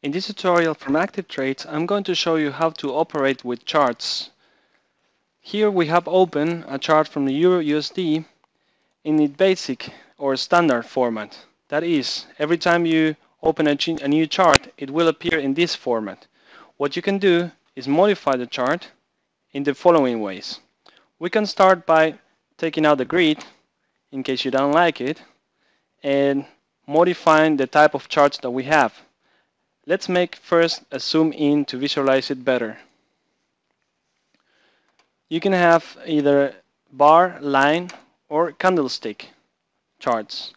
In this tutorial from Active Trades, I'm going to show you how to operate with charts. Here we have open a chart from the Euro USD in its basic or standard format. That is, every time you open a new chart, it will appear in this format. What you can do is modify the chart in the following ways. We can start by taking out the grid, in case you don't like it, and modifying the type of charts that we have. Let's make first a zoom in to visualize it better. You can have either bar, line, or candlestick charts.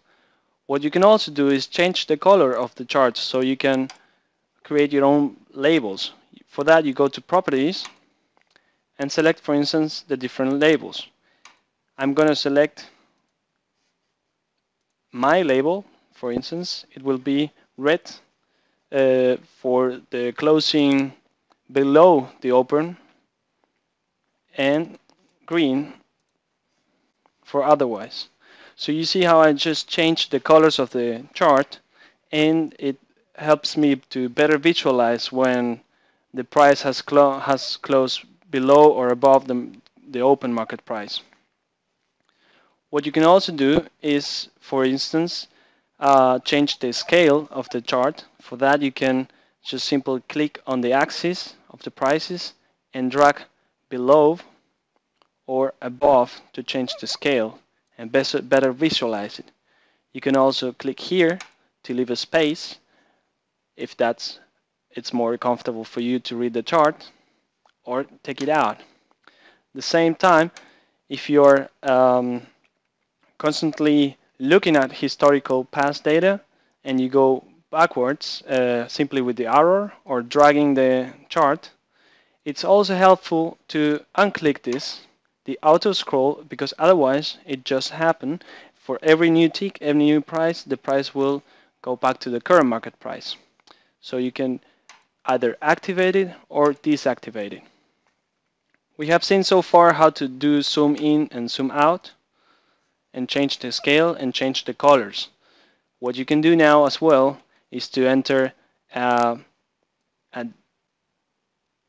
What you can also do is change the color of the charts so you can create your own labels. For that, you go to Properties and select, for instance, the different labels. I'm going to select my label. For instance, it will be red for the closing below the open, and green for otherwise. So you see how I just changed the colors of the chart, and it helps me to better visualize when the price has closed below or above the open market price. What you can also do is, for instance, change the scale of the chart. For that, you can just simply click on the axis of the prices and drag below or above to change the scale and better visualize it. You can also click here to leave a space if it's more comfortable for you to read the chart, or take it out. At the same time, if you're constantly looking at historical past data and you go backwards simply with the arrow or dragging the chart, it's also helpful to unclick the auto scroll, because otherwise it just happens. For every new tick, every new price, the price will go back to the current market price. So you can either activate it or deactivate it. We have seen so far how to do zoom in and zoom out, and change the scale and change the colors. What you can do now as well is to enter an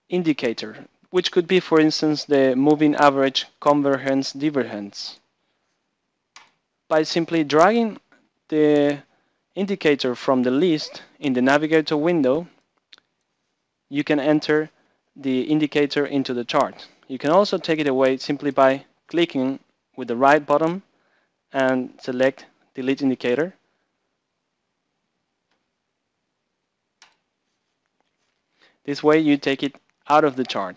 indicator, which could be, for instance, the moving average convergence divergence. By simply dragging the indicator from the list in the navigator window, you can enter the indicator into the chart. You can also take it away simply by clicking with the right button and select delete indicator. This way you take it out of the chart.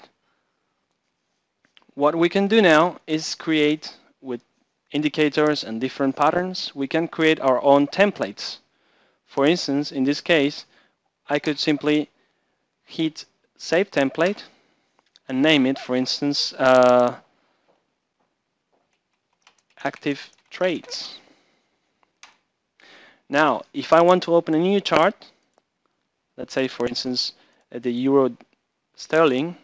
What we can do now is create, with indicators and different patterns, we can create our own templates. For instance, in this case, I could simply hit Save Template and name it, for instance, Active Trades. Now, if I want to open a new chart, let's say, for instance, the Euro Sterling,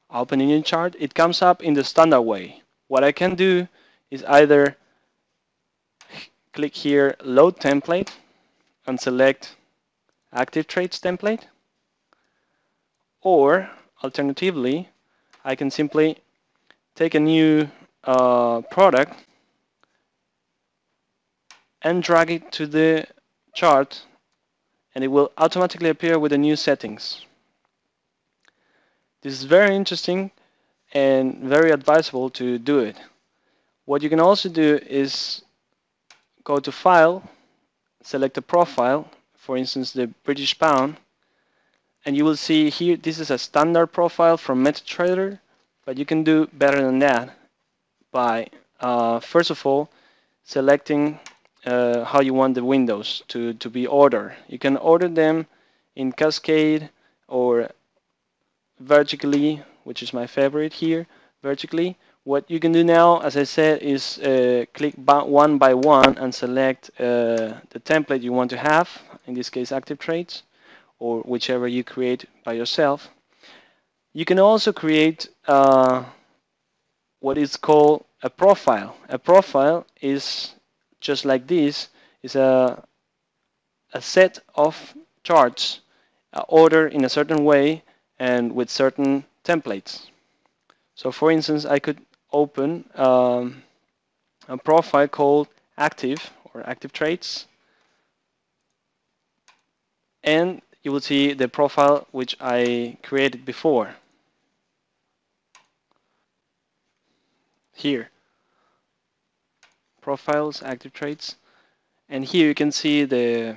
open a new chart, it comes up in the standard way. What I can do is either click here, Load Template, and select Active Trades Template, or alternatively, I can simply take a new product and drag it to the chart, and it will automatically appear with the new settings. This is very interesting and very advisable to do it. What you can also do is go to File, select a profile, for instance the British Pound, and you will see here this is a standard profile from MetaTrader, but you can do better than that by first of all selecting how you want the windows to be ordered. You can order them in cascade or vertically, which is my favorite here, vertically. What you can do now, as I said, is click one by one and select the template you want to have, in this case Active Trades, or whichever you create by yourself. You can also create what is called a profile. A profile is just like this, is a set of charts order in a certain way and with certain templates. So for instance, I could open a profile called active or active trades, and you will see the profile which I created before here, profiles, active trades, and here you can see the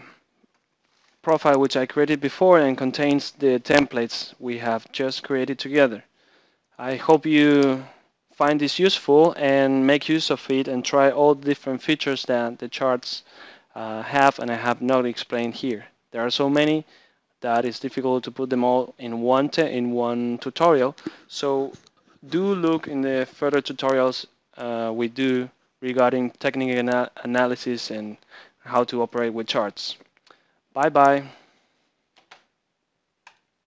profile which I created before and contains the templates we have just created together. I hope you find this useful and make use of it and try all the different features that the charts have and I have not explained here. There are so many that it's difficult to put them all in one tutorial. So do look in the further tutorials we do regarding technical analysis and how to operate with charts. Bye bye.